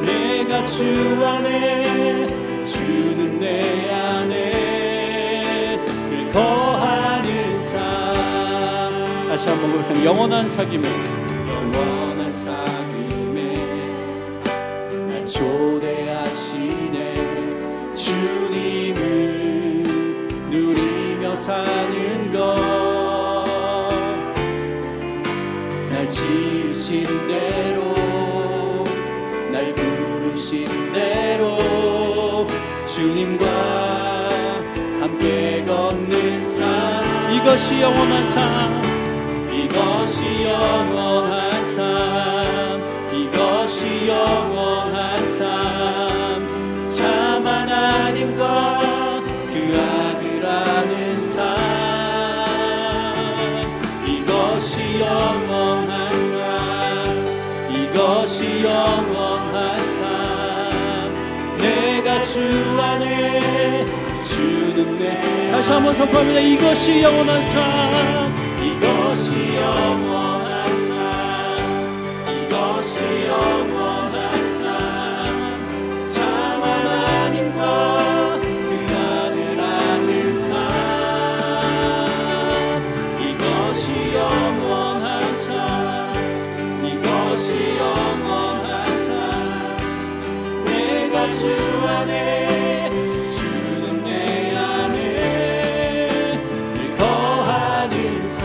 내가 주 안에 주는 내 안에 늘 거하는 삶 다시 한번 고백하면 영원한 사귐에 영원한 사귐에 날 초대하시네 주님을 누리며 사는 것 날 지으신 대로 날 부르신 대로 주님과 함께 걷는 삶 이것이 영원한 삶 이것이 영원한 삶 이것이 영원한 삶 참 하나님과 그 아들 아는 삶 이것이 영원한 삶 이것이 영원한 삶 내가 주 안에 주는 내 다시 한번 선포합니다. 이것이 영원한 삶 이것이 영원한 삶 이것이 영원한 삶 참 하나님과 그 아들 아는 삶 이것이 영원한 삶 이것이 영원한 삶 내가 주 안에 주는 내 안에 늘 거하는 삶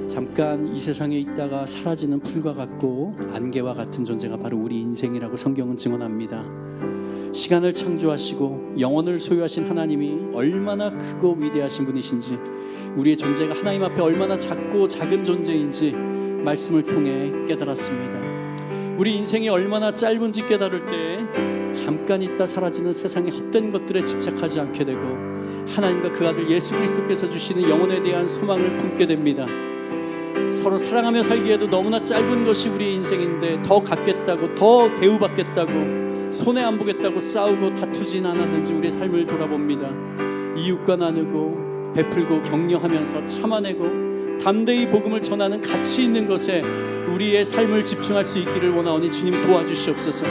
잠깐 이 세상에 있다가 사라지는 풀과 같고 안개와 같은 존재가 바로 우리 인생이라고 성경은 증언합니다. 시간을 창조하시고 영혼을 소유하신 하나님이 얼마나 크고 위대하신 분이신지 우리의 존재가 하나님 앞에 얼마나 작고 작은 존재인지 말씀을 통해 깨달았습니다. 우리 인생이 얼마나 짧은지 깨달을 때 잠깐 있다 사라지는 세상의 헛된 것들에 집착하지 않게 되고 하나님과 그 아들 예수 그리스도께서 주시는 영혼에 대한 소망을 품게 됩니다. 서로 사랑하며 살기에도 너무나 짧은 것이 우리의 인생인데 더 갖겠다고 더 대우받겠다고 손해 안 보겠다고 싸우고 다투진 않았는지 우리의 삶을 돌아봅니다. 이웃과 나누고 베풀고 격려하면서 참아내고 담대히 복음을 전하는 가치 있는 것에 우리의 삶을 집중할 수 있기를 원하오니 주님 도와주시옵소서.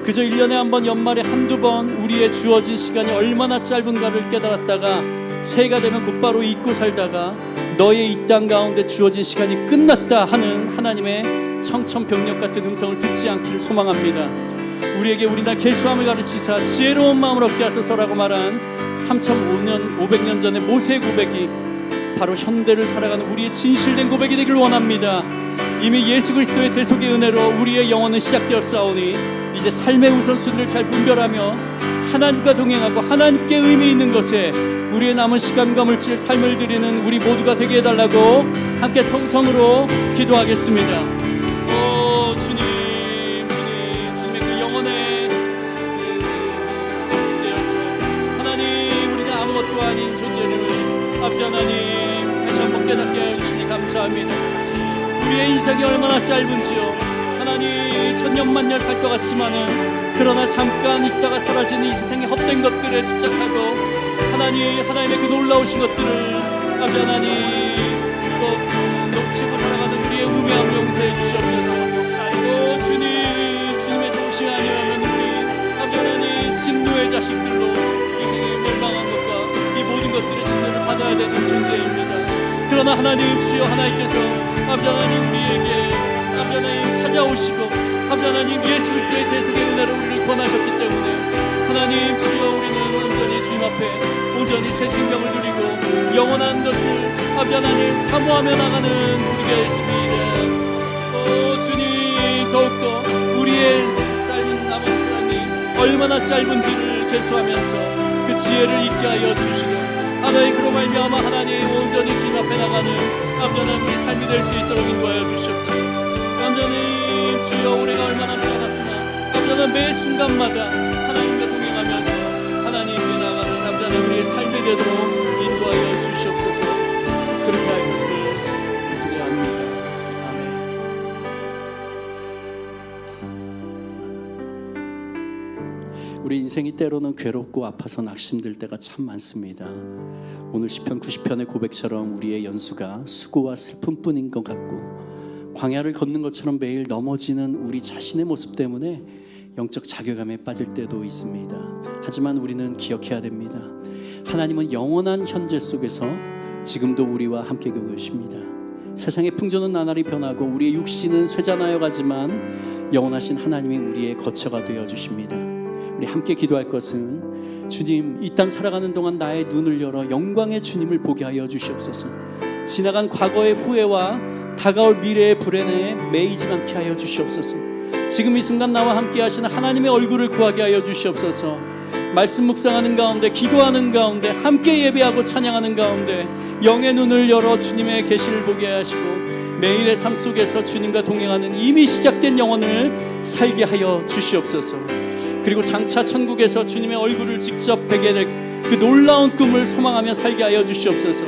그저 1년에 한 번 연말에 한두 번 우리의 주어진 시간이 얼마나 짧은가를 깨달았다가 새해가 되면 곧바로 잊고 살다가 너의 이 땅 가운데 주어진 시간이 끝났다 하는 하나님의 청천벽력 같은 음성을 듣지 않기를 소망합니다. 우리에게 우리나라 계수함을 가르치사 지혜로운 마음을 얻게 하소서라고 말한 3,500년 전의 모세의 고백이 바로 현대를 살아가는 우리의 진실된 고백이 되길 원합니다. 이미 예수 그리스도의 대속의 은혜로 우리의 영혼은 시작되었사오니 이제 삶의 우선순위를 잘 분별하며 하나님과 동행하고 하나님께 의미 있는 것에 우리의 남은 시간과 물질 삶을 드리는 우리 모두가 되게 해달라고 함께 통성으로 기도하겠습니다. 오 주님, 주님의 그 영혼에 되어서 하나님 우리는 아무것도 아닌 존재를 아버지 하나님 다시 한번 깨닫게 해주시니 감사합니다. 우리의 인생이 얼마나 짧은지요. 하나님 천년만년 살 것 같지만은 그러나 잠깐 있다가 사라지는 이 세상의 헛된 것들에 집착하고 하나님의 그 놀라우신 것들을 아버지 하나님 또 놓치고 살아가는 우리의 우매함을 용서해 주시옵소서. 오 주님의 도우심이 아니라면 우리 아버지 하나님 진노의 자식들로 인생의 멸망한 것과 이 모든 것들의 진노를 받아야 되는 존재입니다. 그러나 하나님 주여 하나님께서 아버지 하나님 우리에게 아버지 하나님 찾아오시고 아버지 하나님 예수 그리스도의 대속의 은혜로 우리를 권하셨기 때문에 하나님 주여 우리는 온전히 주님 앞에 온전히 새 생명을 누리고 영원한 것을 아버지 하나님 사모하며 나가는 우리가 있습니다. 오 주님 더욱더 우리의 짧은 남은 시간이 얼마나 짧은지를 계수하면서 그 지혜를 있게 하여 주시고 하나님 그로 말미암아 하나님 온전히 주님 앞에 나가는 아버지 하나님 우리 삶이 될 수 있도록 인도하여 주시옵소서. 하나님 주여 올해가 얼마나 많았으나 아버지 하나님 매 순간마다 하나님과 동행하면서 하나님께 나가는 아버지 하나님 우리의 삶이 되도록 인도하여 주시옵소서. 그렇게 할 것을 기대합니다. 우리 인생이 때로는 괴롭고 아파서 낙심될 때가 참 많습니다. 오늘 시편 90편의 고백처럼 우리의 연수가 수고와 슬픔뿐인 것 같고 광야를 걷는 것처럼 매일 넘어지는 우리 자신의 모습 때문에 영적 자괴감에 빠질 때도 있습니다. 하지만 우리는 기억해야 됩니다. 하나님은 영원한 현재 속에서 지금도 우리와 함께 계십니다. 세상의 풍조는 나날이 변하고 우리의 육신은 쇠잔하여 가지만 영원하신 하나님이 우리의 거처가 되어 주십니다. 우리 함께 기도할 것은 주님, 이 땅 살아가는 동안 나의 눈을 열어 영광의 주님을 보게 하여 주시옵소서. 지나간 과거의 후회와 다가올 미래의 불안에 매이지 않게 하여 주시옵소서. 지금 이 순간 나와 함께 하시는 하나님의 얼굴을 구하게 하여 주시옵소서. 말씀 묵상하는 가운데, 기도하는 가운데, 함께 예배하고 찬양하는 가운데 영의 눈을 열어 주님의 계시를 보게 하시고 매일의 삶 속에서 주님과 동행하는 이미 시작된 영혼을 살게 하여 주시옵소서. 그리고 장차 천국에서 주님의 얼굴을 직접 뵈게 될 그 놀라운 꿈을 소망하며 살게 하여 주시옵소서.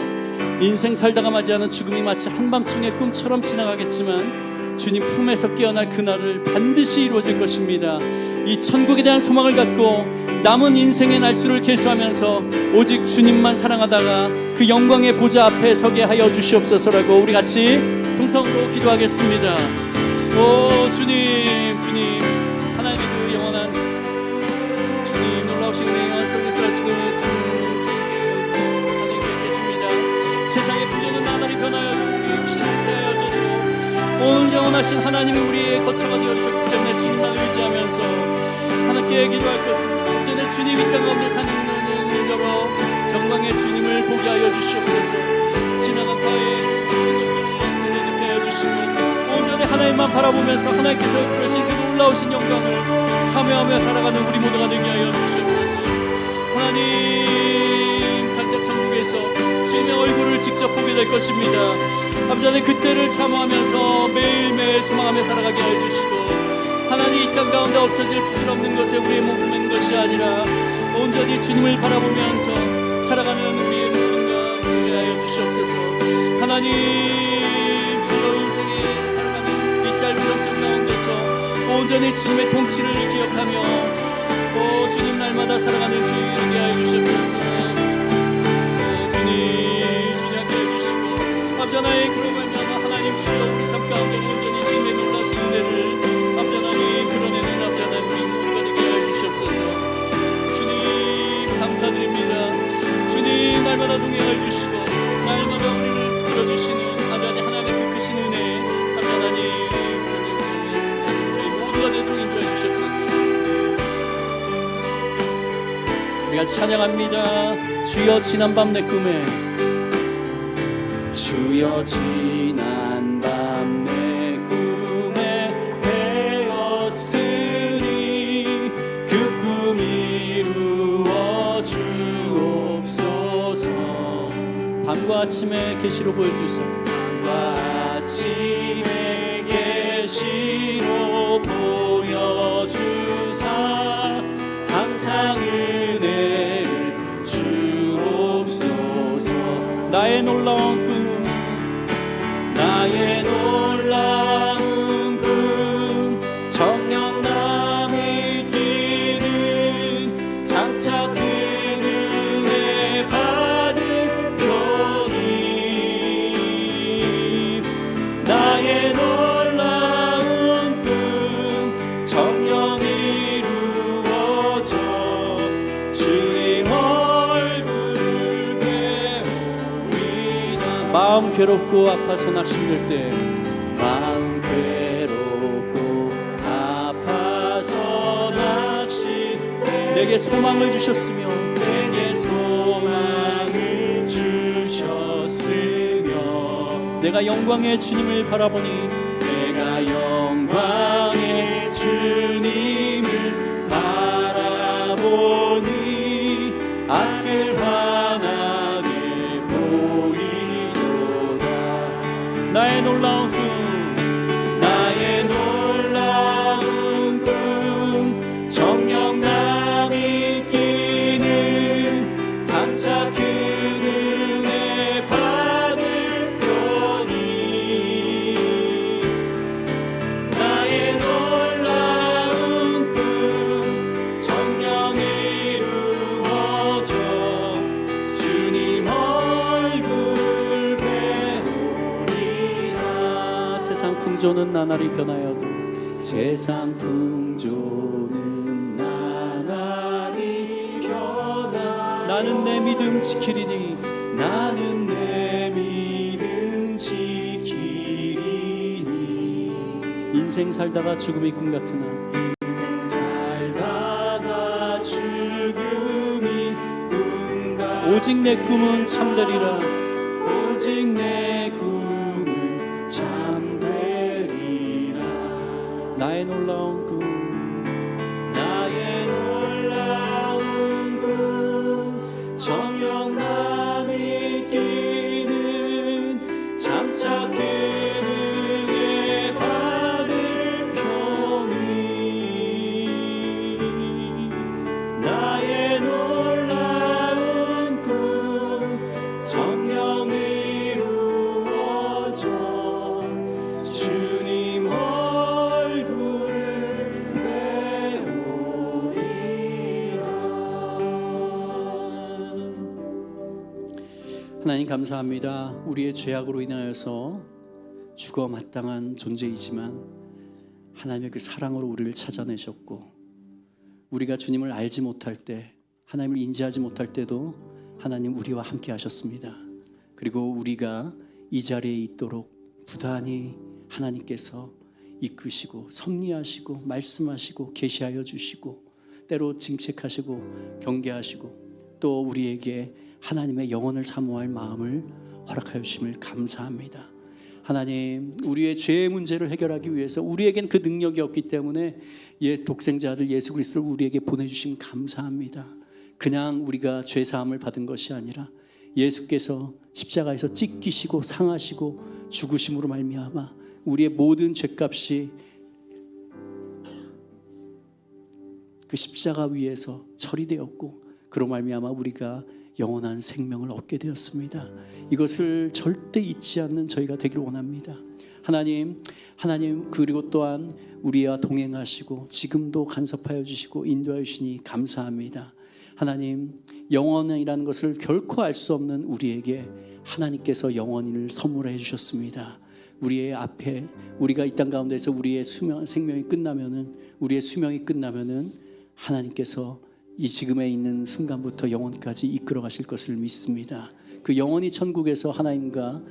인생 살다가 맞이하는 죽음이 마치 한밤중의 꿈처럼 지나가겠지만 주님 품에서 깨어날 그날을 반드시 이루어질 것입니다. 이 천국에 대한 소망을 갖고 남은 인생의 날수를 계수하면서 오직 주님만 사랑하다가 그 영광의 보좌 앞에 서게 하여 주시옵소서라고 우리 같이 통성으로 기도하겠습니다. 오 주님, 주님, 하나님의 그 영원한 주님 놀라우신 은혜의 영원 속에서 지금 하나님께 계십니다. 세상의 구조는 나날이 변하여 우리 육신을 세하여져도 오늘 영원하신 하나님이 우리의 거처가 되어주셨기 때문에 주님만 의지하면서 하나님께 기도할 것은 전에 주님 이 땅 가운데 사는 눈을 열어 영광의 주님을 보게 하여 주시옵소서. 지나간 과거의 것들을 느끼게 하여 주시고 온전히 하나님만 바라보면서 하나님께서 그러신 그 놀라우신 영광을 사모하며 살아가는 우리 모두가 되게 하여 주시옵소서. 하나님 간접 천국에서 주님의 얼굴을 직접 보게 될 것입니다. 아버지 하나님 그때를 사모하면서 매일매일 소망하며 살아가게 하여 주시고 하나님 이 땅 가운데 없어질 부질없는 것에 우리의 몸을 맨 것이 아니라 온전히 주님을 바라보면서 살아가는 우리의 모든가 되게 하여 주시옵소서. 하나님 주여 인생에 살아가는 이 짧은 영적 가운데서 온전히 주님의 통치를 기억하며 주님 날마다 살아가는 주님 되게 하여 주시옵소서. 주님 함께 해주시고 아버지 하나님 그로 말미암아 하나님 주여 우리 삶 가운데 온전히 주님의 놀라신 은혜를 아버지 하나님 그려내는 아버지 하나님 우리 모두가 되게 하여 주시옵소서. 주님 감사드립니다. 주님 날마다 동행해 주시고 날마다 우리를 불러주시는 아버지 하나님의 그 크신 은혜 아버지 하나님 저희 모두가 되도록 인도해 주시옵소서. 우리 같이 찬양합니다. 주여 지난밤 내 꿈에 주여 지난밤 내 꿈에 배웠으니 그 꿈 이루어 주옵소서. 밤과 아침에 계시로 보여주소서. 밤과 아침에 계시로 보여주사 항상 은혜를 주옵소서. 나의 놀라운 꿈 나의 놀라운 꿈 청년 남의 길은 장차 큰 은혜 받을 표니 나의 놀라운 꿈 청년 이루어져 주님 얼굴을 배우리다. 마음 괴롭고 아파서 낙심될 때 마음 괴롭고 아파서 낙심될 내게 소망을 주셨으며 내게 소망을 주셨으며 내가 영광의 주님을 바라보니 내가 영광의 주님을 바라보니 앞길 환하게 나의 놀라운 꿈, 나의 놀라운 꿈, 정녕 남이 끼는 장차 그 은혜 받을 편이. 나의 놀라운 꿈 정녕 이루어져 주님 얼굴 배우리라. 세상 풍조는 나날이 변하여도, 세상 풍조는 나날이 변하. 나는 내 믿음 지키리니, 나는 내 믿음 지키리니. 인생 살다가 죽음이 꿈 같으나, 인생 살다가 죽음이 꿈 같으나 오직 내 꿈은 참되리라. 오직 내 꿈은 참되리라. 나의 놀라운 꿈, 나의 놀라운 꿈, 정녕 남이 끼는 장차 그 은혜 받을 편이. 나의 놀라운 꿈 정녕 이루어져 주님 얼굴을 배우리라. 하나님 감사합니다. 우리의 죄악으로 인하여서 죽어 마땅한 존재이지만 하나님의 그 사랑으로 우리를 찾아내셨고, 우리가 주님을 알지 못할 때, 하나님을 인지하지 못할 때도 하나님 우리와 함께 하셨습니다. 그리고 우리가 이 자리에 있도록 부단히 하나님께서 이끄시고 섭리하시고 말씀하시고 계시하여 주시고, 때로 징책하시고 경계하시고, 또 우리에게 하나님의 영혼을 사모할 마음을 허락하여 주심을 감사합니다. 하나님, 우리의 죄의 문제를 해결하기 위해서 우리에겐 그 능력이 없기 때문에 독생자 아들 예수 그리스도를 우리에게 보내주심 감사합니다. 그냥 우리가 죄 사함을 받은 것이 아니라 예수께서 십자가에서 찢기시고 상하시고 죽으심으로 말미암아 우리의 모든 죄값이 그 십자가 위에서 처리되었고, 그로 말미암아 우리가 영원한 생명을 얻게 되었습니다. 이것을 절대 잊지 않는 저희가 되기를 원합니다. 하나님, 그리고 또한 우리와 동행하시고 지금도 간섭하여 주시고 인도하여 주시니 감사합니다. 하나님, 영원이라는 것을 결코 알 수 없는 우리에게 하나님께서 영원을 선물해 주셨습니다. 우리의 앞에, 우리가 이 땅 가운데서 우리의 생명이 끝나면은, 우리의 수명이 끝나면은 하나님께서 이 지금에 있는 순간부터 영원까지 이끌어 가실 것을 믿습니다. 그 영원히 천국에서 하나님과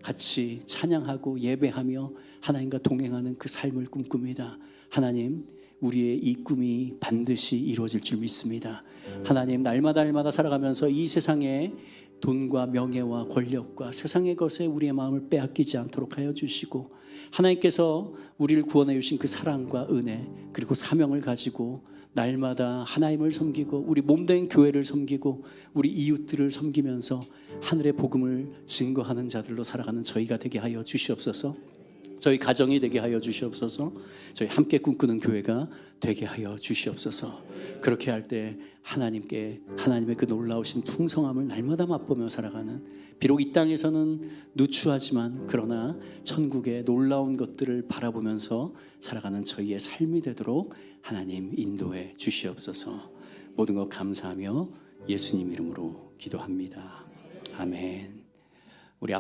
같이 찬양하고 예배하며 하나님과 동행하는 그 삶을 꿈꿉니다. 하나님, 우리의 이 꿈이 반드시 이루어질 줄 믿습니다. 하나님, 날마다 살아가면서 이 세상에 돈과 명예와 권력과 세상의 것에 우리의 마음을 빼앗기지 않도록 하여 주시고, 하나님께서 우리를 구원해 주신 그 사랑과 은혜 그리고 사명을 가지고 날마다 하나님을 섬기고 우리 몸된 교회를 섬기고 우리 이웃들을 섬기면서 하늘의 복음을 증거하는 자들로 살아가는 저희가 되게 하여 주시옵소서. 저희 가정이 되게 하여 주시옵소서. 저희 함께 꿈꾸는 교회가 되게 하여 주시옵소서. 그렇게 할 때 하나님의 그 놀라우신 풍성함을 날마다 맛보며 살아가는, 비록 이 땅에서는 누추하지만 그러나 천국의 놀라운 것들을 바라보면서 살아가는 저희의 삶이 되도록 하나님 인도해 주시옵소서. 모든 것 감사하며 예수님 이름으로 기도합니다. 아멘. 우리